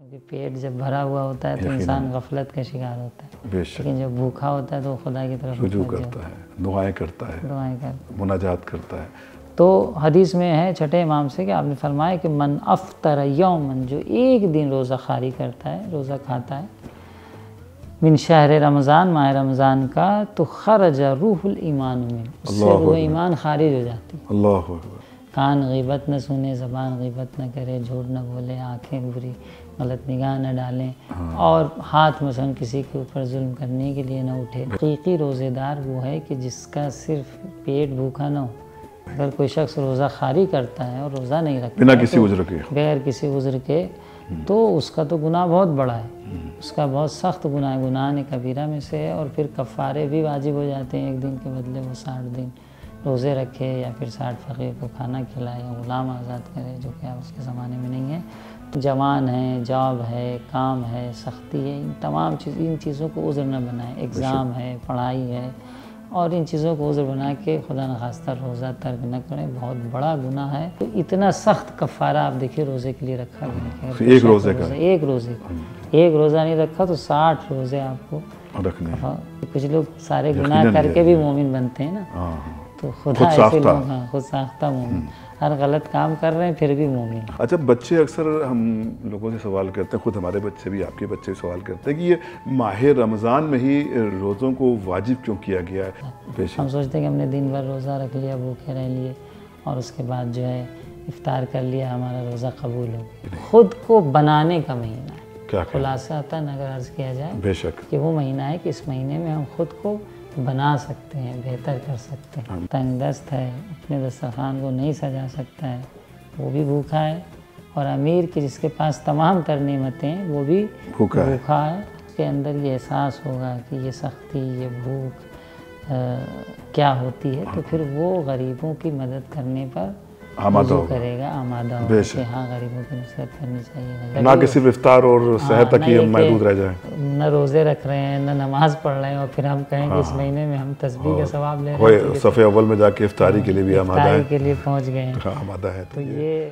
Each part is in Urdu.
کیونکہ پیٹ جب بھرا ہوا ہوتا ہے تو انسان غفلت کا شکار ہوتا ہے، لیکن جب بھوکا ہوتا ہے تو خدا کی طرف رجوع کرتا ہے، دعائیں کرتا ہے، مناجات کرتا ہے۔ تو حدیث میں ہے چھٹے امام سے کہ آپ نے فرمایا کہ من افطر یومن، جو ایک دن روزہ خاری کرتا ہے، روزہ کھاتا ہے، من شہر رمضان، ماہ رمضان کا، تو خرج روح الایمان من، اس سے روح ایمان خارج ہو جاتی ہے۔ اللہ اکبر۔ کان غیبت نہ سنے، زبان غیبت نہ کرے، جھوٹ نہ بولے، آنکھیں بری غلط نگاہ نہ ڈالیں، اور ہاتھ مثلا کسی کے اوپر ظلم کرنے کے لیے نہ اٹھے۔ حقیقی روزے دار وہ ہے کہ جس کا صرف پیٹ بھوکا نہ ہو۔ اگر کوئی شخص روزہ خاری کرتا ہے اور روزہ نہیں رکھتا بنا کسی عذر کے، بغیر کسی عذر کے، تو اس کا تو گناہ بہت بڑا ہے، اس کا بہت سخت گناہ ہے، گناہ کبیرہ میں سے ہے، اور پھر کفارے بھی واجب ہو جاتے ہیں۔ ایک دن کے بدلے وہ 60 دن روزے رکھے، یا پھر 60 فقیر کو کھانا کھلائے، یا غلام آزاد کرے، جو کہ اس کے زمانے میں نہیں ہے۔ جوان ہے، جاب ہے، کام ہے، سختی ہے، ان تمام ان چیزوں کو عذر نہ بنائیں۔ ایگزام ہے، پڑھائی ہے، اور ان چیزوں کو عذر بنا کے خدا نخواستہ روزہ ترک نہ کریں، بہت بڑا گناہ ہے۔ تو اتنا سخت کفارہ آپ دیکھیے روزے کے لیے رکھا گیا ہے، ایک روزے کا، ایک روزے کا، ایک روزہ نہیں رکھا تو 60 روزے آپ کو رکھنے ہیں۔ کچھ لوگ سارے گناہ کر کے بھی مومن بنتے ہیں نا، تو خدا ایسے لوگ، خود ساختہ مومن، ہر غلط کام کر رہے ہیں پھر بھی مومن۔ اچھا، بچے اکثر ہم لوگوں سے سوال کرتے ہیں، خود ہمارے بچے بھی، آپ کے بچے بھی سوال کرتے ہیں کہ یہ ماہ رمضان میں ہی روزوں کو واجب کیوں کیا گیا ہے؟ ہم سوچتے ہیں کہ ہم نے دن بھر روزہ رکھ لیا، بھوکے رہ لیے، اور اس کے بعد جو ہے افطار کر لیا، ہمارا روزہ قبول ہو گیا۔ خود کو بنانے کا مہینہ ہے، خلاصہ تن اگر عرض کیا جائے، بے شک، کہ وہ مہینہ ہے کہ اس مہینے میں ہم خود کو بنا سکتے ہیں، بہتر کر سکتے ہیں۔ تنگ دست ہے، اپنے دسترخوان کو نہیں سجا سکتا ہے، وہ بھی بھوکا ہے، اور امیر کے جس کے پاس تمام تر نعمتیں ہیں وہ بھی بھوکا ہے۔ اس کے اندر یہ احساس ہوگا کہ یہ سختی، یہ بھوک کیا ہوتی ہے، تو پھر وہ غریبوں کی مدد کرنے پر آمادہ کرے گا، آمادہ ہوگا کہ ہاں غریبوں کی نصرت کرنی چاہیے، نہ کہ صرف افطار اور سحر تک ہی ہم محدود رہ جائیں، نہ روزے رکھ رہے ہیں، نہ نماز پڑھ رہے ہیں، اور پھر ہم کہیں کہ اس مہینے میں ہم تسبیح کا ثواب لے رہے ہیں، صف اول میں جا کے افطاری کے لیے بھی آمادہ ہے، افطاری کے لیے پہنچ گئے ہیں، آمادہ ہے۔ تو یہ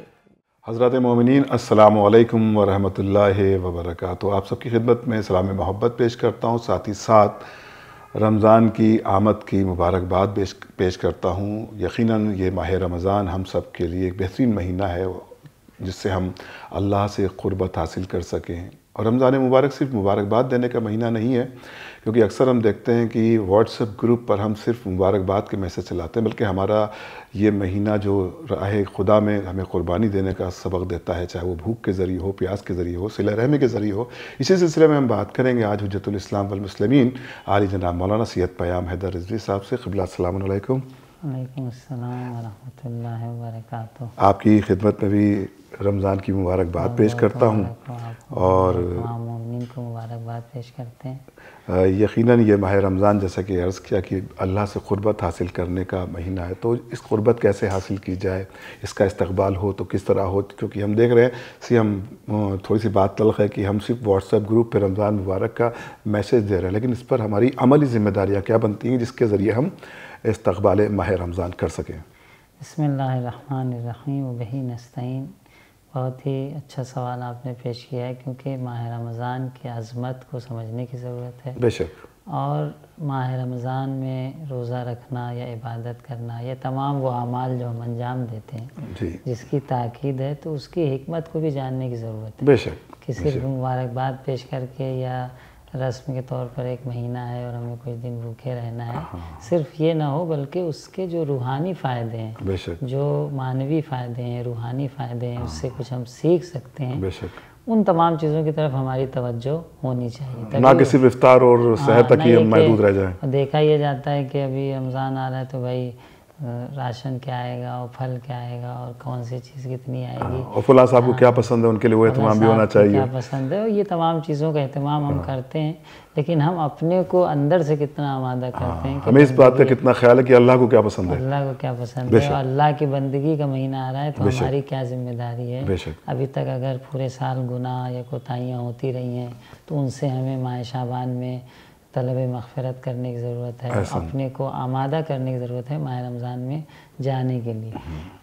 حضرات مومنین، السلام علیکم ورحمۃ اللہ وبرکاتہ۔ آپ سب کی خدمت میں سلام محبت پیش کرتا ہوں، ساتھ ہی ساتھ رمضان کی آمد کی مبارکباد پیش کرتا ہوں۔ یقیناً یہ ماہ رمضان ہم سب کے لیے ایک بہترین مہینہ ہے جس سے ہم اللہ سے قربت حاصل کر سکیں۔ اور رمضان مبارک صرف مبارکباد دینے کا مہینہ نہیں ہے، کیونکہ اکثر ہم دیکھتے ہیں کہ واٹس ایپ گروپ پر ہم صرف مبارکباد کے میسج چلاتے ہیں، بلکہ ہمارا یہ مہینہ جو راہ خدا میں ہمیں قربانی دینے کا سبق دیتا ہے، چاہے وہ بھوک کے ذریعے ہو، پیاس کے ذریعے ہو، صلہ رحمی کے ذریعے ہو۔ اسی سلسلے میں ہم بات کریں گے آج حجت الاسلام والمسلمین عالی جناب مولانا سید پیام حیدر رضوی صاحب سے۔ قبلہ السلام علیکم۔ وعلیکم السلام ورحمۃ اللہ وبرکاتہ۔ آپ کی خدمت میں بھی رمضان کی مبارکباد پیش کرتا ہوں، اور تمام مومنین کو مبارکباد پیش کرتے ہیں۔ یقیناً یہ ماہ رمضان جیسا کہ عرض کیا کہ اللہ سے قربت حاصل کرنے کا مہینہ ہے، تو اس قربت کیسے حاصل کی جائے، اس کا استقبال ہو تو کس طرح ہو، کیونکہ ہم دیکھ رہے ہیں ہم تھوڑی سی بات تلخ ہے کہ ہم صرف واٹس ایپ گروپ پہ رمضان مبارک کا میسیج دے رہے ہیں، لیکن اس پر ہماری عملی ذمہ داریاں کیا بنتی ہیں جس کے ذریعے ہم استقبال ماہ رمضان کر سکیں؟ بسم اللہ الرحمن الرحیم وبہ نستعین۔ بہت ہی اچھا سوال آپ نے پیش کیا ہے، کیونکہ ماہ رمضان کی عظمت کو سمجھنے کی ضرورت ہے۔ بے شک۔ اور ماہ رمضان میں روزہ رکھنا یا عبادت کرنا، یہ تمام وہ اعمال جو ہم انجام دیتے ہیں، جس کی تاکید ہے، تو اس کی حکمت کو بھی جاننے کی ضرورت ہے۔ بے شک۔ کہ صرف مبارکباد پیش کر کے یا رسم کے طور پر ایک مہینہ ہے اور ہمیں کچھ دن بھوکے رہنا ہے، صرف یہ نہ ہو، بلکہ اس کے جو روحانی فائدے ہیں، جو معنوی فائدے ہیں، روحانی فائدے ہیں، اس سے کچھ ہم سیکھ سکتے ہیں، ان تمام چیزوں کی طرف ہماری توجہ ہونی چاہیے، نہ کہ صرف افطار اور سحر تک ہی ہم محدود رہ جائیں۔ دیکھا یہ جاتا ہے کہ ابھی رمضان آ رہا ہے تو بھائی راشن کیا آئے گا، اور پھل کیا آئے گا، اور کون سی چیز کتنی آئے گی، اور فلاں صاحب کو کیا پسند ہے، ان کے لیے وہ اہتمام بھی ہونا چاہیے، کیا پسند ہے، اور یہ تمام چیزوں کا اہتمام ہم کرتے ہیں، لیکن ہم اپنے کو اندر سے کتنا آمادہ کرتے ہیں، ہمیں اس بات کا کتنا خیال ہے کہ اللہ کو کیا پسند ہے، اللہ کو کیا پسند ہے، اور اللہ کی بندگی کا مہینہ آ رہا ہے تو ہماری کیا ذمہ داری ہے۔ ابھی تک اگر پورے سال گناہ یا کوتاہیاں ہوتی رہی ہیں تو ان سے ہمیں ماہ شعبان میں طلب مغفرت کرنے کی ضرورت ہے، اپنے کو آمادہ کرنے کی ضرورت ہے ماہ رمضان میں جانے کے لیے،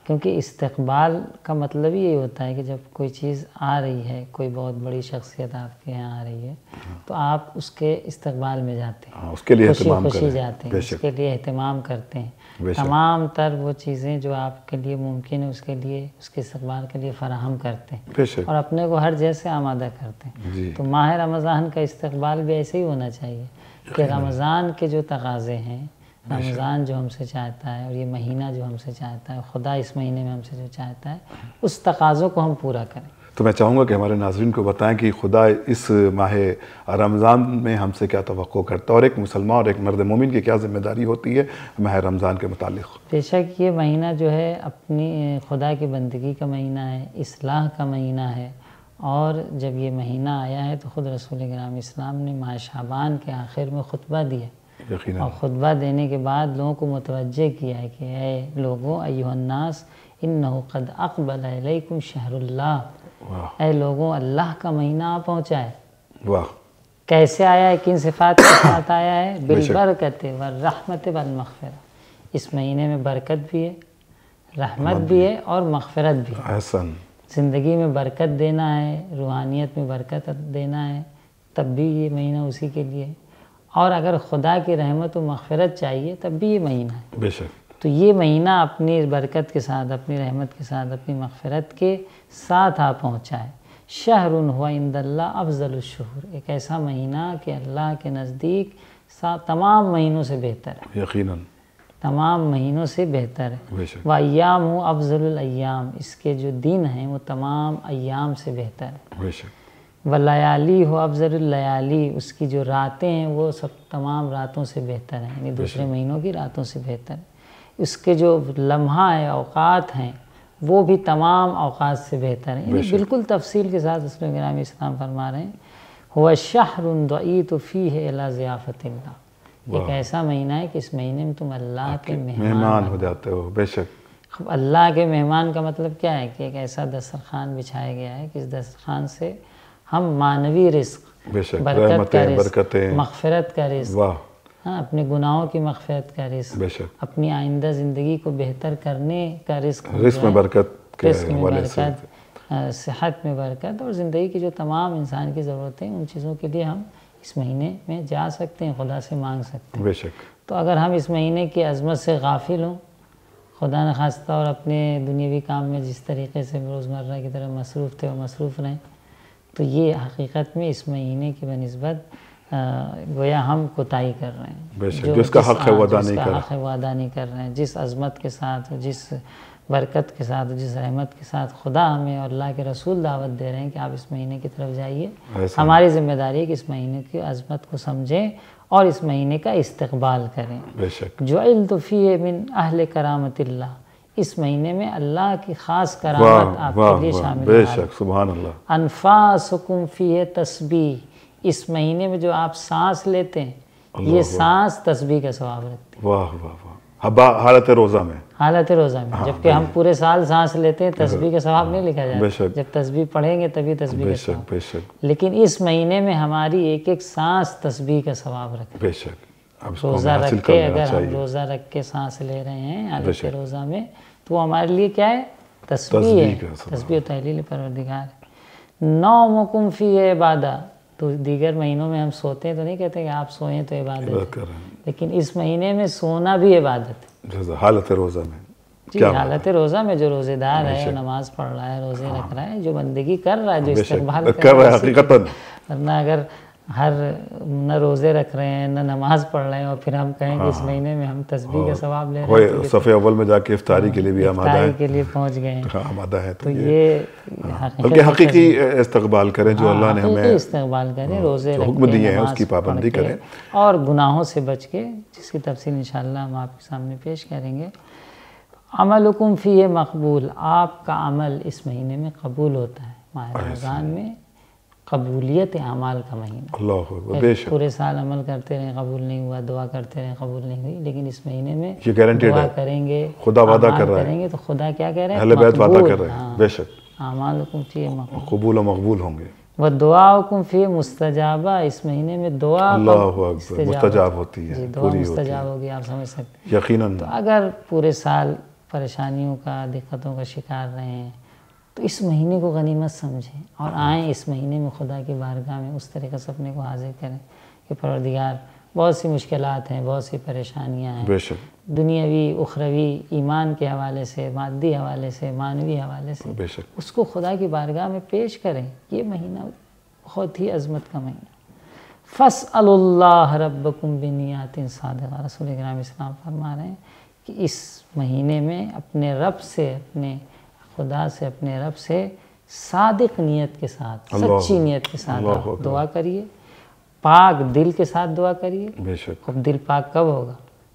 کیونکہ استقبال کا مطلب ہی یہی ہوتا ہے کہ جب کوئی چیز آ رہی ہے، کوئی بہت بڑی شخصیت آپ کے یہاں آ رہی ہے تو آپ اس کے استقبال میں جاتے ہیں، اس کے لیے خوشی اہتمام خوشی کریں، جاتے ہیں، اس کے لیے اہتمام کرتے ہیں، شک، تمام تر وہ چیزیں جو آپ کے لیے ممکن ہے اس کے لیے، اس کے استقبال کے لیے فراہم کرتے ہیں بے شک، اور اپنے کو ہر جیسے آمادہ کرتے ہیں۔ جی تو ماہ رمضان کا استقبال بھی ایسے ہی ہونا چاہیے کہ رمضان کے جو تقاضے ہیں، رمضان جو ہم سے چاہتا ہے اور یہ مہینہ جو ہم سے چاہتا ہے، خدا اس مہینے میں ہم سے جو چاہتا ہے اس تقاضوں کو ہم پورا کریں۔ تو میں چاہوں گا کہ ہمارے ناظرین کو بتائیں کہ خدا اس ماہ رمضان میں ہم سے کیا توقع کرتا ہے اور ایک مسلمان اور ایک مرد مومن کی کیا ذمہ داری ہوتی ہے ماہ رمضان کے متعلق۔ بے شک یہ مہینہ جو ہے اپنی خدا کی بندگی کا مہینہ ہے، اصلاح کا مہینہ ہے، اور جب یہ مہینہ آیا ہے تو خود رسول کرام اسلام نے ماہ شعبان کے آخر میں خطبہ دیا یقیناً، اور خطبہ دینے کے بعد لوگوں کو متوجہ کیا ہے کہ اے لوگوں، ایھا الناس انہ قد اقبل الیکم شہر اللہ، واہ اے لوگوں اللہ کا مہینہ آ پہنچا ہے۔ واہ، کیسے آیا ہے، کن صفات کے ساتھ آیا ہے؟ بالبرکت والرحمت والمغفرہ، اس مہینے میں برکت بھی ہے، رحمت بھی ہے اور مغفرت بھی ہے۔ احسن، زندگی میں برکت دینا ہے، روحانیت میں برکت دینا ہے، تب بھی یہ مہینہ اسی کے لیے ہے، اور اگر خدا کی رحمت و مغفرت چاہیے تب بھی یہ مہینہ ہے۔ بے شک، تو یہ مہینہ اپنی برکت کے ساتھ، اپنی رحمت کے ساتھ، اپنی مغفرت کے ساتھ آ پہنچا ہے۔ شہر هو عند اللہ افضل الشہور، ایک ایسا مہینہ کہ اللہ کے نزدیک تمام مہینوں سے بہتر ہے، یقیناً، تمام مہینوں سے بہتر ہے۔ بے شک، وَأَيَّامُ افضل الایام، اس کے جو دن ہیں وہ تمام ایام سے بہتر ہے۔ بے شک، ولیالی ہو افضل اللیالی، اس کی جو راتیں ہیں وہ سب تمام راتوں سے بہتر ہیں، یعنی دوسرے مہینوں کی راتوں سے بہتر ہے۔ اس کے جو لمحہ ہے، اوقات ہیں، وہ بھی تمام اوقات سے بہتر ہیں، یعنی بالکل تفصیل کے ساتھ رسول کرام اسلام فرما رہے ہیں هو شہر دعیت فیہ الی ضیافت اللہ، ایک ایسا مہینہ ہے کہ اس مہینے میں تم اللہ کے مہمان ہو جاتے ہو۔ بے شک، اللہ کے مہمان کا مطلب کیا ہے کہ ایک ایسا دسترخوان بچھایا گیا ہے کہ اس دسترخوان سے ہم معنوی رزق، بے شک، برکت کا رحمتیں، رزق، برکتیں، مغفرت کا رزق، واہ، ہاں اپنے گناہوں کی مغفرت کا رزق، بے شک، اپنی آئندہ زندگی کو بہتر کرنے کا رزق، رزق میں برکت کے رزق میں حوالے سے، برکت، صحت میں برکت، اور زندگی کی جو تمام انسان کی ضرورتیں، ان چیزوں کے لیے ہم اس مہینے میں جا سکتے ہیں، خدا سے مانگ سکتے ہیں۔ بے شک، تو اگر ہم اس مہینے کی عظمت سے غافل ہوں، خدا نخواستہ، اور اپنے دنیاوی کام میں جس طریقے سے روزمرہ کی طرح مصروف تھے وہ مصروف رہیں، تو یہ حقیقت میں اس مہینے کی بنسبت گویا ہم کوتاہی کر رہے ہیں، بے شک، جس کا حق ہے وہ ادا نہیں کر رہے، حق ہے وہ ادا نہیں کر رہے ہیں، جس عظمت کے ساتھ، جس برکت کے ساتھ، جس رحمت کے ساتھ خدا ہمیں اور اللہ کے رسول دعوت دے رہے ہیں کہ آپ اس مہینے کی طرف جائیے، ہماری ذمہ داری ہے کہ اس مہینے کی عظمت کو سمجھیں اور اس مہینے کا استقبال کریں۔ بے شک، جعلت فیہ من اہل کرامت اللہ، اس مہینے میں اللہ کی خاص کرامت آپ کے لیے شامل بے ہے۔ شک، سبحان اللہ، انفاسکم فیہ تسبیح، اس مہینے میں جو آپ سانس لیتے ہیں یہ سانس تسبیح کا ثواب رکھتی ہے، واہ واہ واہ، حالت روزہ میں، حالت روزہ میں، جبکہ ہم پورے سال سانس لیتے ہیں تسبیح کا ثواب نہیں لکھا بے جاتا، شک، جب تسبیح پڑھیں گے تبھی تسبیح بے کا شک، ثواب، بے شک، لیکن اس مہینے میں ہماری ایک ایک سانس تسبیح کا ثواب رکھتی ہے۔ بے شک، اب اس کو روزہ ہمیں حاصل رکھ کر کے لینا اگر ہم چاہیے۔ روزہ رکھ کے سانس لے رہے ہیں حالت روزہ میں تو وہ ہمارے لیے کیا ہے؟ تسبیح تسبیح ہے، کا ثواب۔ تسبیح و تحلیل پروردگار ہے۔ نومکم فیہ عبادہ، تو دیگر مہینوں میں ہم سوتے ہیں تو نہیں کہتے کہ آپ سوئیں تو عبادت ہے، کر رہے ہیں، لیکن اس مہینے میں سونا بھی عبادت ہے۔ جزا، حالت روزہ میں، جی، حالت روزہ میں جو روزے دار ہے، نماز پڑھ رہا ہے، روزے رکھ رہا ہے، جو بندگی کر رہا ہے، جو استقبال کر رہے ہیں حقیقتاً، ورنہ اگر نہ روزے رکھ رہے ہیں نہ نماز پڑھ رہے ہیں اور پھر ہم کہیں کہ اس مہینے میں ہم تسبیح کا ثواب لے رہے ہیں، صف اول میں جا کے افطاری کے لیے بھی آمادہ افطاری ہے، کے لیے پہنچ گئے ہیں، آمادہ ہے، تو یہ بلکہ حقیقی استقبال کریں جو اللہ نے ہمیں استقبال کریں، روزے رکھ حکم کے، دیے ہیں اس نماز کی پابندی پڑھ کے، کریں، اور گناہوں سے بچ کے، جس کی تفصیل انشاءاللہ ہم آپ کے سامنے پیش کریں گے۔ عملکم فیہ مقبول، آپ کا عمل اس مہینے میں قبول ہوتا ہے، ماہ رمضان میں قبولیت اعمال کا مہینہ، اللہ اکبر، بے شک، پورے سال عمل کرتے رہیں قبول نہیں ہوا، دعا کرتے رہیں قبول نہیں ہوئی، لیکن اس مہینے میں یہ گارنٹیڈ دعا ہے، کریں گے، خدا وعدہ کر رہا ہے، کریں گے تو خدا کیا کہہ رہے ہیں؟ اہل بیت وعدہ مقبول، کر رہے ہیں، بے شک، اعمالکم فیہ مقبول، قبول و مقبول ہوں گے، ودعاؤکم فیہ مستجابہ، اس مہینے میں دعا اللہ اکبر، مستجاب ہوتی ہے، جی، دعا پوری ہوتی مستجاب ہے، ہوگی، آپ سمجھ سکتے ہیں۔ یقیناً، تو اگر پورے سال پریشانیوں کا، دقتوں کا شکار رہے ہیں، تو اس مہینے کو غنیمت سمجھیں اور آئیں اس مہینے میں خدا کی بارگاہ میں اس طریقے سے اپنے کو حاضر کریں کہ پروردگار بہت سی مشکلات ہیں، بہت سی پریشانیاں ہیں، بے شک دنیاوی، اخروی، ایمان کے حوالے سے، مادی حوالے سے، معنوی حوالے سے، بے شک اس کو خدا کی بارگاہ میں پیش کریں۔ یہ مہینہ بہت ہی عظمت کا مہینہ۔ فَاسْأَلُوا اللَّهَ رَبَّكُمْ بِنِيَّاتٍ صَادِقَةٍ، رسول اکرم اسلام فرما رہے ہیں کہ اس مہینے میں اپنے رب سے، اپنے خدا سے، اپنے رب سے صادق نیت کے ساتھ، سچی نیت کے ساتھ آپ دعا کریے، پاک دل کے ساتھ دعا کریے۔ بے شک اب دل پاک کب ہوگا؟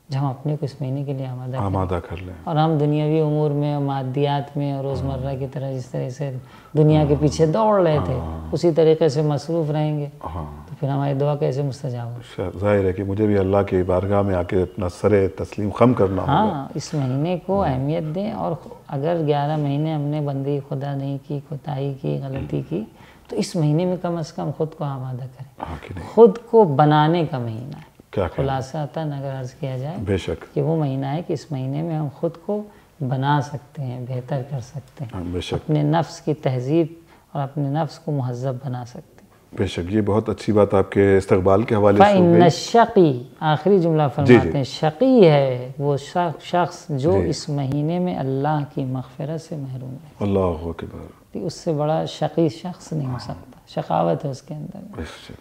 جب ہم اپنے کو اس مہینے کے لیے آمادہ کر لیں، اور ہم دنیاوی امور میں اور مادیات میں اور روزمرہ کی طرح جس طرح سے دنیا کے پیچھے دوڑ رہے تھے اسی طریقے سے مصروف رہیں گے تو پھر ہماری دعا کیسے مستجاب ہوگی؟ ظاہر ہے کہ مجھے بھی اللہ کی بارگاہ میں آ کے اپنا سر تسلیم خم کرنا ہوگا۔ ہاں، اس مہینے کو اہمیت دیں، اور اگر 11 مہینے ہم نے بندگی خدا نہیں کی، کوتاہی کی، غلطی کی، تو اس مہینے میں کم از کم خود کو آمادہ کریں۔ خود کو بنانے کا مہینہ ہے۔ خلاصہ اگر عرض کیا جائے بے شک کہ وہ مہینہ ہے کہ اس مہینے میں ہم خود کو بنا سکتے ہیں، بہتر کر سکتے ہیں، بے شک اپنے نفس کی تہذیب اور اپنے نفس کو مہذب بنا سکتے ہیں۔ بے شک، یہ بہت اچھی بات آپ کے استقبال کے حوالے سے فَإِنَّ الشَّقِي، آخری جملہ فرماتے ہیں، شقی ہے وہ شخص جو اس مہینے میں اللہ کی مغفرت سے محروم ہے۔ اللہ اکبر، اس سے بڑا شقی شخص نہیں ہو سکتا، شقاوت ہے اس کے اندر، بے شک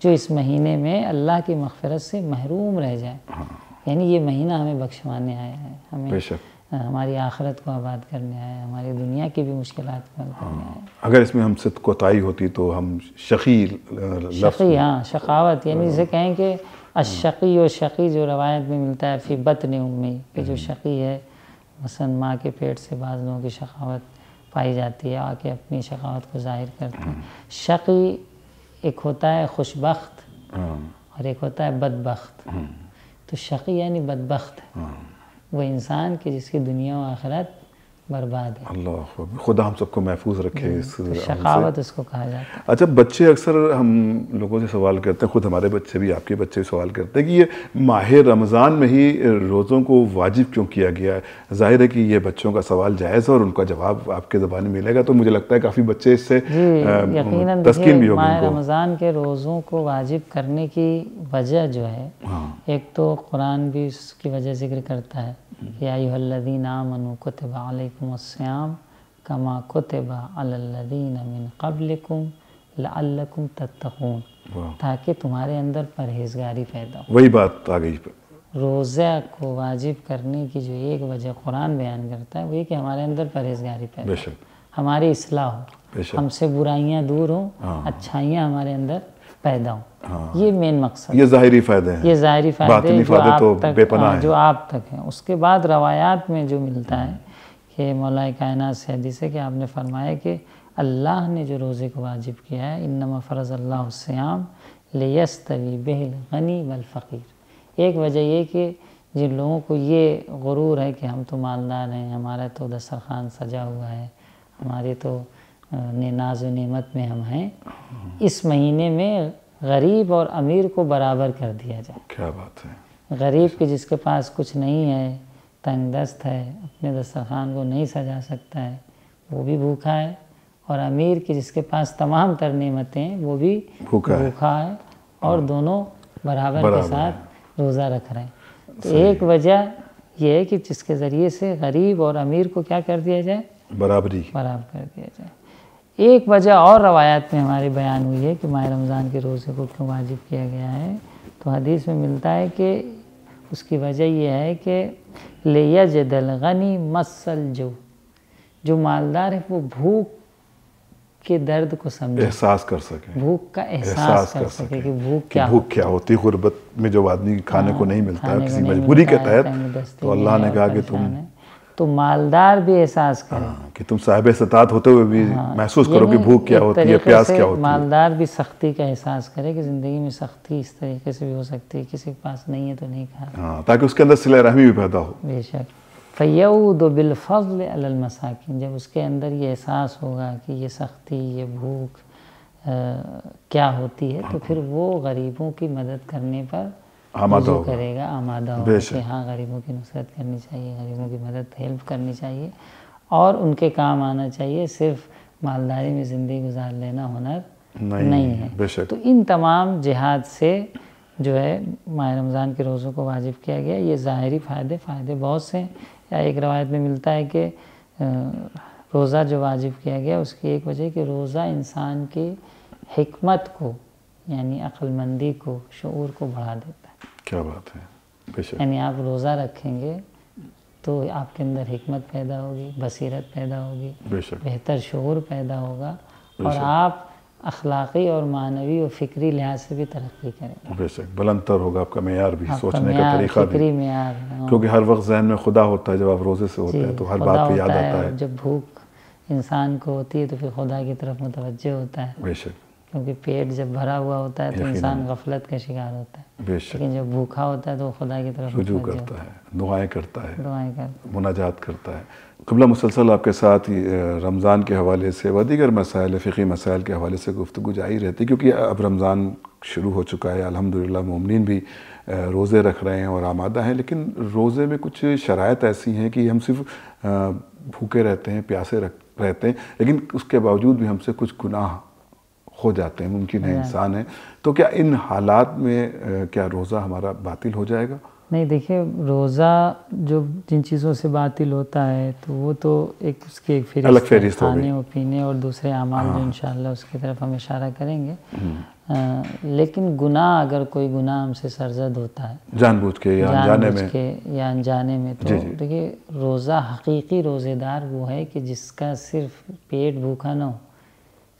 جو اس مہینے میں اللہ کی مغفرت سے محروم رہ جائے۔ یعنی یہ مہینہ ہمیں بخشوانے آیا ہے، ہمیں بے شک ہماری آخرت کو آباد کرنے آیا ہے، ہماری دنیا کی بھی مشکلات کو حل کرنے آیا ہے۔ اگر اس میں ہم سے کوتاہی ہوتی تو ہم شقی شقی، ہاں، شقاوت، یعنی جسے کہیں کہ الشقی و شقی جو روایت میں ملتا ہے فی بطن امی، کہ جو شقی ہے مثلا ماں کے پیٹ سے بعض لوگوں کی شقاوت پائی جاتی ہے، آ کے اپنی شقاوت کو ظاہر کرتے ہیں۔ شقی ایک ہوتا ہے خوش بخت اور ایک ہوتا ہے بدبخت۔ تو شقی یعنی بدبخت ہے وہ انسان کہ جس کی دنیا و آخرت برباد ہے۔ اللہ، خدا ہم سب کو محفوظ رکھے اس شقاوت اس کو کہا جاتا ہے۔ اچھا، بچے اکثر ہم لوگوں سے سوال کرتے ہیں، خود ہمارے بچے بھی، آپ کے بچے بھی سوال کرتے ہیں کہ یہ ماہ رمضان میں ہی روزوں کو واجب کیوں کیا گیا ہے؟ ظاہر ہے کہ یہ بچوں کا سوال جائز ہے اور ان کا جواب آپ کے زبان میں ملے گا، تو مجھے لگتا ہے کافی بچے اس سے یقیناً تسکین بھی ہوگی۔ ماہ رمضان کے روزوں کو واجب کرنے کی وجہ جو ہے، ایک تو قرآن بھی اس کی وجہ ذکر کرتا ہے، یا ایھا الذین آمنوا کتب علیکم الصیام کما کتب علی الذین من قبلکم لعلکم تتقون، تاکہ تمہارے اندر پرہیزگاری پیدا ہو۔ وہی بات آ گئی۔ روزہ کو واجب کرنے کی جو ایک وجہ قرآن بیان کرتا ہے وہ یہ کہ ہمارے اندر پرہیزگاری پیدا ہو، ہماری اصلاح ہو، ہم سے برائیاں دور ہوں، اچھائیاں ہمارے اندر پیدا ہوں۔ یہ مین مقصد، یہ ظاہری فائدے ہیں، یہ ظاہری فائدے باطنی فائدے تو بے پناہ ہیں، جو آپ تک ہیں۔ اس کے بعد روایات میں جو ملتا ہے کہ مولا کائنات سے حدیث ہے کہ آپ نے فرمایا کہ اللہ نے جو روزے کو واجب کیا ہے، انما فرض اللہ الصیام لیستوی بہ الغنی والفقیر۔ ایک وجہ یہ کہ جن لوگوں کو یہ غرور ہے کہ ہم تو مالدار ہیں، ہمارا تو دسترخوان سجا ہوا ہے، ہماری تو ناز و نعمت میں ہم ہیں، اس مہینے میں غریب اور امیر کو برابر کر دیا جائے۔ کیا بات ہے! غریب کے جس کے پاس کچھ نہیں ہے، تنگ دست ہے، اپنے دسترخوان کو نہیں سجا سکتا ہے، وہ بھی بھوکا ہے، اور امیر کی جس کے پاس تمام تر نعمتیں ہیں وہ بھی بھوکا ہے، اور دونوں برابر کے ساتھ روزہ رکھ رہے ہیں۔ تو ایک وجہ یہ ہے کہ جس کے ذریعے سے غریب اور امیر کو کیا کر دیا جائے؟ برابر کر دیا جائے۔ ایک وجہ اور روایات میں ہماری بیان ہوئی ہے کہ ماہ رمضان کے روزے کو کیوں واجب کیا گیا ہے، تو حدیث میں ملتا ہے کہ اس کی وجہ یہ ہے کہ لیجد الغنی مس الجوع، جو مالدار ہے وہ بھوک کے درد کو سمجھے، احساس کر سکے، بھوک کا احساس کر سکے کہ بھوک کیا ہوتی، غربت میں جو آدمی کھانے کو نہیں ملتا ہے کسی مجبوری کے تحت، تو اللہ نے کہا کہ تم تو مالدار بھی احساس کرے کہ تم صاحب استطاعت ہوتے ہوئے بھی محسوس کرو کہ بھوک کیا ہوتی ہے، پیاس کیا ہوتی ہے۔ مالدار بھی سختی کا احساس کرے کہ زندگی میں سختی اس طریقے سے بھی ہو سکتی ہے، کسی کے پاس نہیں ہے تو نہیں کھا، تاکہ اس کے اندر صلہ رحمی بھی پیدا ہو۔ بے شک۔ فَيَعُودُ بِالْفَضْلِ عَلَى الْمَسَاكِينِ، جب اس کے اندر یہ احساس ہوگا کہ یہ سختی، یہ بھوک کیا ہوتی ہے، تو پھر وہ غریبوں کی مدد کرنے پر آمادہ وضو ہوگا، کرے گا آمادہ بے ہوگا شک۔ کہ ہاں غریبوں کی نصرت کرنی چاہیے، غریبوں کی مدد ہیلپ کرنی چاہیے اور ان کے کام آنا چاہیے، صرف مالداری میں زندگی گزار لینا ہنر نہیں ہے۔ بے شک، تو ان تمام جہاد سے جو ہے ماہ رمضان کے روزوں کو واجب کیا گیا۔ یہ ظاہری فائدے بہت سے ہیں، یا ایک روایت میں ملتا ہے کہ روزہ جو واجب کیا گیا اس کی ایک وجہ کہ روزہ انسان کی حکمت کو یعنی عقل مندی کو، شعور کو بڑھا دیتا ہے۔ کیا بات ہے، بے شک، یعنی آپ روزہ رکھیں گے تو آپ کے اندر حکمت پیدا ہوگی، بصیرت پیدا ہوگی، بے شک، بہتر شعور پیدا ہوگا اور آپ اخلاقی اور معنوی و فکری لحاظ سے بھی ترقی کریں گے۔ بے شک، بلند تر ہوگا آپ کا معیار بھی، آپ کا سوچنے کا معیار، طریقہ بھی، فکری معیار، کیونکہ ہر وقت ذہن میں خدا ہوتا ہے جب آپ روزے سے ہوتے ہیں تو ہر بات پہ یاد آتا ہے۔ اور جب بھوک انسان کو ہوتی ہے تو پھر خدا کی طرف متوجہ ہوتا ہے، بے شک، کیونکہ پیٹ جب بھرا ہوا ہوتا ہے تو انسان غفلت کا شکار ہوتا ہے، بے شک، لیکن جب بھوکا ہوتا ہے تو خدا کی طرف رجوع متوجہ کرتا ہے، دعائیں کرتا ہے، دعائیں کرتا مناجات کرتا ہے۔ قبلہ مسلسل آپ کے ساتھ ہی رمضان کے حوالے سے و دیگر مسائل، فقہی مسائل کے حوالے سے گفتگو جاری رہتی ہے، کیونکہ اب رمضان شروع ہو چکا ہے، الحمدللہ مومنین بھی روزے رکھ رہے ہیں اور آمادہ ہیں، لیکن روزے میں کچھ شرائط ایسی ہیں کہ ہم صرف بھوکے رہتے ہیں، پیاسے رہتے ہیں، لیکن اس کے باوجود بھی ہم سے کچھ گناہ ہو جاتے ہیں، ممکن ہے انسان ہے، تو کیا ان حالات میں کیا روزہ ہمارا باطل ہو جائے گا؟ نہیں دیکھیں، روزہ جو جن چیزوں سے باطل ہوتا ہے تو وہ تو ایک اس کی ایک فہرست ہے، کھانے اور پینے اور دوسرے اعمال جو انشاءاللہ اس کی طرف ہم اشارہ کریں گے، لیکن گناہ اگر کوئی گناہ ہم سے سرزد ہوتا ہے جان بوجھ کے یا انجانے میں تو دیکھیے روزہ حقیقی روزے دار وہ ہے کہ جس کا صرف پیٹ بھوکا نہ ہو،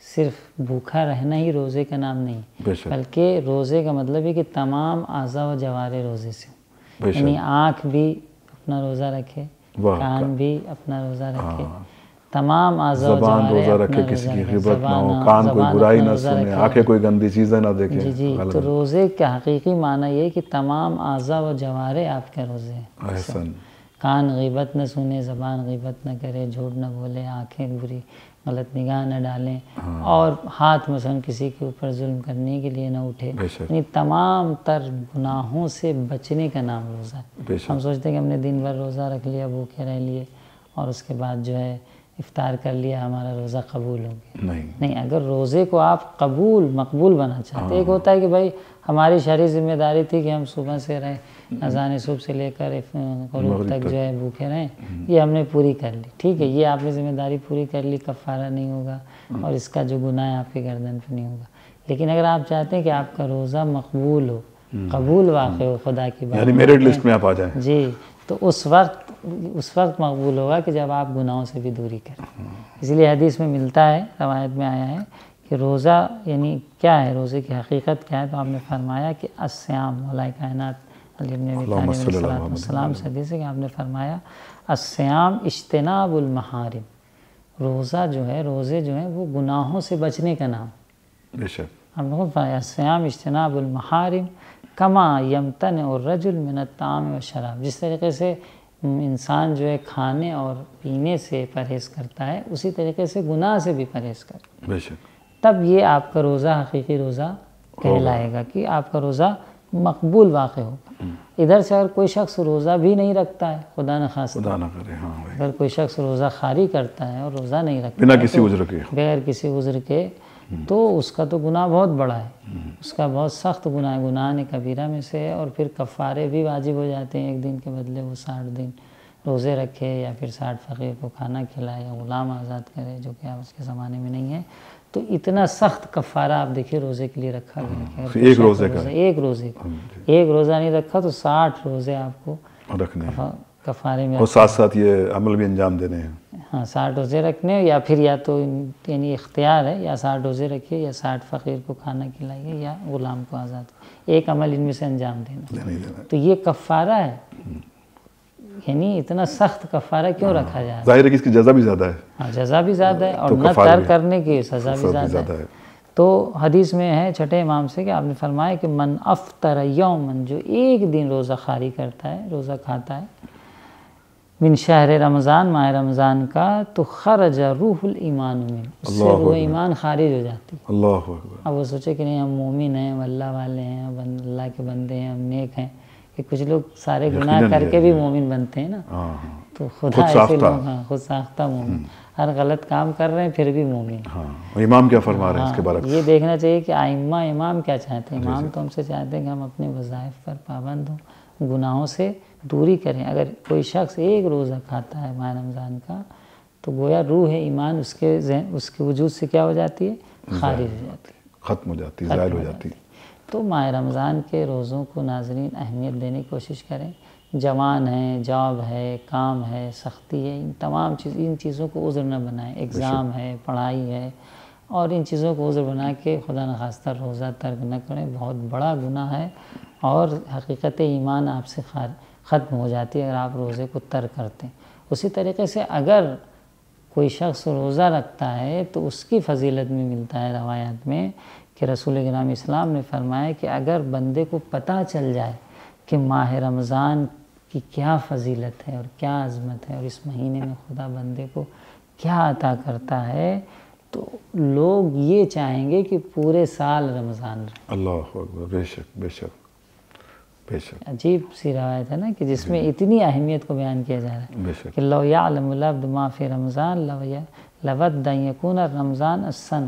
صرف بھوکا رہنا ہی روزے کا نام نہیں، بلکہ روزے کا مطلب ہے کہ تمام اعضاء و جوارح روزے سے، یعنی آنکھ بھی اپنا روزہ رکھے، کان بھی اپنا روزہ رکھے، تمام اعضاء و زبان روزہ رکھے، کسی کی غیبت نہ ہو، کان کوئی برائی نہ سنے، آنکھیں کوئی گندی چیزیں نہ دیکھیں۔ جی تو روزے کا حقیقی معنی یہ کہ تمام اعضاء و جوارح آپ کے روزے ہیں۔ احسن، کان غیبت نہ سنے، زبان غیبت نہ کرے، جھوٹ نہ بولے، آنکھیں بری غلط نگاہ نہ ڈالیں، اور ہاتھ مثلا کسی کے اوپر ظلم کرنے کے لیے نہ اٹھے، یعنی تمام تر گناہوں سے بچنے کا نام روزہ ہے۔ ہم سوچتے ہیں کہ ہم نے دن بھر روزہ رکھ لیا، بھوکے رہ لیے اور اس کے بعد جو ہے افطار کر لیا، ہمارا روزہ قبول ہو گیا۔ نہیں، اگر روزے کو آپ مقبول بنا چاہتے، ایک ہوتا ہے کہ بھائی ہماری شرعی ذمہ داری تھی کہ ہم صبح سے رہیں، اذان صبح سے لے کر غروب تک جو ہے بھوکے رہیں، یہ ہم نے پوری کر لی، ٹھیک ہے، یہ آپ نے ذمہ داری پوری کر لی، کفارہ نہیں ہوگا اور اس کا جو گناہ ہے آپ کے گردن پہ نہیں ہوگا۔ لیکن اگر آپ چاہتے ہیں کہ آپ کا روزہ مقبول ہو، قبول واقع ہو خدا کی بات، یعنی میرٹ لسٹ میں آپ آ جائیں، جی، تو اس وقت مقبول ہوگا کہ جب آپ گناہوں سے بھی دوری کریں۔ اسی لیے حدیث میں ملتا ہے، روایت میں آیا ہے کہ روزہ یعنی کیا ہے، روزے کی حقیقت کیا ہے، تو آپ نے فرمایا کہ الصیام، مولا کائنات علی بن ابی طالب علیہ السلام سے حدیث ہے کہ آپ نے فرمایا الصیام اجتناب المحارم، روزہ جو ہے، روزے جو ہیں وہ گناہوں سے بچنے کا نام۔ بے شک، ہم لوگوں فرمایا الصیام اجتناب المحارم کما یمتنع الرجل من الطعام والشراب، جس طریقے سے انسان جو ہے کھانے اور پینے سے پرہیز کرتا ہے، اسی طریقے سے گناہ سے بھی پرہیز کرے، بے شک، تب یہ آپ کا روزہ حقیقی روزہ کہلائے گا کہ آپ کا روزہ مقبول واقع ہوگا۔ ادھر سے اگر کوئی شخص روزہ بھی نہیں رکھتا ہے، خدا نہ خواستہ، خدا نہ کرے، ہاں بھائی، اگر کوئی شخص روزہ خاری کرتا ہے اور روزہ نہیں رکھتا بنا کسی عذر کے، بغیر کسی عذر کے، تو اس کا تو گناہ بہت بڑا ہے، اس کا بہت سخت گناہ ہے، گناہ کبیرہ میں سے ہے، اور پھر کفارے بھی واجب ہو جاتے ہیں، ایک دن کے بدلے وہ 60 دن روزے رکھے یا پھر 60 فقیر کو کھانا کھلائے یا غلام آزاد کرے، جو کہ آج کے زمانے میں نہیں ہے۔ تو اتنا سخت کفارہ آپ دیکھیے روزے کے لیے رکھا گیا ہے، ایک روزے کا، ایک روزے کا، ایک روزہ نہیں رکھا تو 60 روزے آپ کو رکھنے ہیں، کفارے میں، اور ساتھ ساتھ یہ عمل بھی انجام دینے ہیں۔ ہاں 60 روزے رکھنے، یا پھر یا تو یعنی اختیار ہے، یا 60 روزے رکھیے یا 60 فقیر کو کھانا کھلائیے یا غلام کو آزاد، ایک عمل ان میں سے انجام دینا، تو یہ کفارہ ہے، یعنی اتنا سخت کفارہ کیوں رکھا جائے؟ ظاہر ہے کہ اس کی جزا بھی زیادہ ہے، ہاں جزا بھی زیادہ ہے اور نہ ترک کرنے کی سزا بھی زیادہ ہے۔ تو حدیث میں ہے چھٹے امام سے کہ آپ نے فرمایا کہ من افطر یومن، جو ایک دن روزہ خاری کرتا ہے، روزہ کھاتا ہے، من شہر رمضان، ماہ رمضان کا، تو خرج روح الایمان من، اس سے روح ایمان خارج ہو جاتی ہے۔ اللہ اکبر۔ اب وہ سوچے کہ نہیں ہم مومن ہیں، ہم اللہ والے ہیں، ہم اللہ کے بندے ہیں، ہم نیک ہیں، کہ کچھ لوگ سارے گناہ کر کے بھی مومن بنتے ہیں نا، تو خدا ایسے لوگ، ہاں خود ساختہ مومن، ہر غلط کام کر رہے ہیں پھر بھی مومن۔ ہاں، امام کیا فرما رہے ہیں اس کے بارے میں؟ یہ دیکھنا چاہیے کہ ائمہ امام کیا چاہتے ہیں۔ امام تو ہم سے چاہتے ہیں کہ ہم اپنے وظائف پر پابند ہوں، گناہوں سے دوری کریں۔ اگر کوئی شخص ایک روزہ کھاتا ہے ماہ رمضان کا، تو گویا روح ایمان اس کے وجود سے کیا ہو جاتی ہے؟ خارج ہو جاتی ہے، ختم ہو جاتی ہے، زائل ہو جاتی ہے۔ تو ماہ رمضان کے روزوں کو ناظرین اہمیت دینے کی کوشش کریں۔ جوان ہیں، جاب ہے، کام ہے، سختی ہے، ان تمام ان چیزوں کو عذر نہ بنائیں۔ ایگزام ہے، پڑھائی ہے، اور ان چیزوں کو عذر بنا کے خدا نخواستہ روزہ ترک نہ کریں، بہت بڑا گناہ ہے، اور حقیقت ایمان آپ سے ختم ہو جاتی ہے اگر آپ روزے کو ترک کرتے ہیں۔ اسی طریقے سے اگر کوئی شخص روزہ رکھتا ہے تو اس کی فضیلت میں ملتا ہے روایات میں کہ رسول گرامی اسلام نے فرمایا کہ اگر بندے کو پتہ چل جائے کہ ماہ رمضان کی کیا فضیلت ہے اور کیا عظمت ہے، اور اس مہینے میں خدا بندے کو کیا عطا کرتا ہے، تو لوگ یہ چاہیں گے کہ پورے سال رمضان رہے۔ اللہ اکبر، بے شک بے شک بے شک۔ عجیب سی روایت ہے نا کہ جس میں اتنی اہمیت کو بیان کیا جا رہا ہے بے شک۔ کہ لو یعلم العبد ما فی رمضان لود ان یکون رمضان السنہ،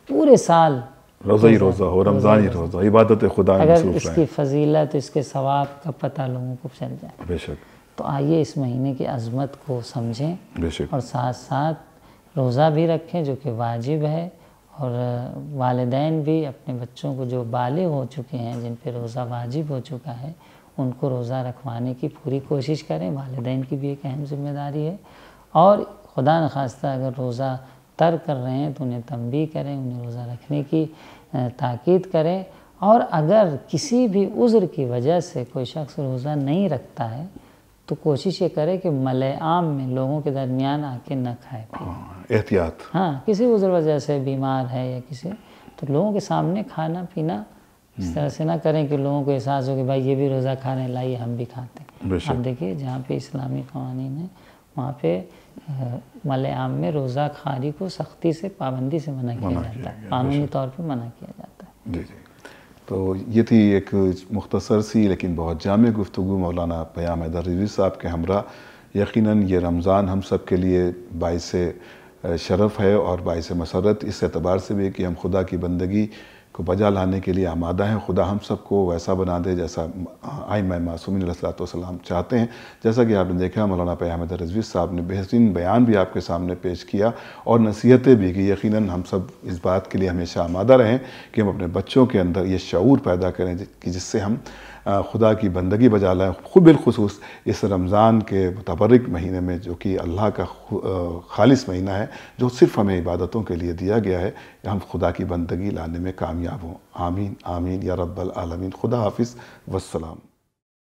پورے سال روزہ ہی روزہ ہو، رمضان ہی روزہ، عبادت خدا میں اگر مصروف اس رہیں۔ کی فضیلت، اس کے ثواب کا پتہ لوگوں کو چل جائے، بے شک تو آئیے اس مہینے کی عظمت کو سمجھیں، بے شک۔ اور ساتھ ساتھ روزہ بھی رکھیں جو کہ واجب ہے، اور والدین بھی اپنے بچوں کو جو بالغ ہو چکے ہیں، جن پہ روزہ واجب ہو چکا ہے، ان کو روزہ رکھوانے کی پوری کوشش کریں۔ والدین کی بھی ایک اہم ذمہ داری ہے، اور خدا نخواستہ اگر روزہ ترک کر رہے ہیں تو انہیں تنبیہ کریں، انہیں روزہ رکھنے کی تاکید کریں، اور اگر کسی بھی عذر کی وجہ سے کوئی شخص روزہ نہیں رکھتا ہے تو کوشش یہ کرے کہ ملأ عام میں لوگوں کے درمیان آ کے نہ کھائے پیے۔ احتیاط۔ ہاں، کسی عذر وجہ سے بیمار ہے یا کسی، تو لوگوں کے سامنے کھانا پینا اس طرح سے نہ کریں کہ لوگوں کو احساس ہو کہ بھائی یہ بھی روزہ کھا رہے ہیں، لائیے ہم بھی کھاتے ہیں۔ آپ دیکھیے جہاں پہ اسلامی قوانین ہیں وہاں پہ ملأ عام میں روزہ خواری کو سختی سے، پابندی سے منع کیا جاتا ہے، قانونی طور پہ منع کیا جاتا ہے۔ جی جی۔ تو یہ تھی ایک مختصر سی لیکن بہت جامع گفتگو مولانا پیام حیدر رضوی صاحب کے ہمراہ۔ یقیناً یہ رمضان ہم سب کے لیے باعث شرف ہے اور باعث مسرت، اس اعتبار سے بھی کہ ہم خدا کی بندگی کو بجا لانے کے لیے آمادہ ہیں۔ خدا ہم سب کو ویسا بنا دے جیسا ائمہ معصومین علیہ السلام چاہتے ہیں۔ جیسا کہ آپ نے دیکھا مولانا پیام حیدر رضوی صاحب نے بہترین بیان بھی آپ کے سامنے پیش کیا، اور نصیحتیں بھی کہ یقیناً ہم سب اس بات کے لیے ہمیشہ آمادہ رہیں کہ ہم اپنے بچوں کے اندر یہ شعور پیدا کریں کہ جس سے ہم خدا کی بندگی بجا لائیں، خود بالخصوص اس رمضان کے متبرک مہینے میں، جو کہ اللہ کا خالص مہینہ ہے، جو صرف ہمیں عبادتوں کے لیے دیا گیا ہے، ہم خدا کی بندگی لانے میں کامیاب ہوں۔ آمین آمین یا رب العالمین۔ خدا حافظ والسلام۔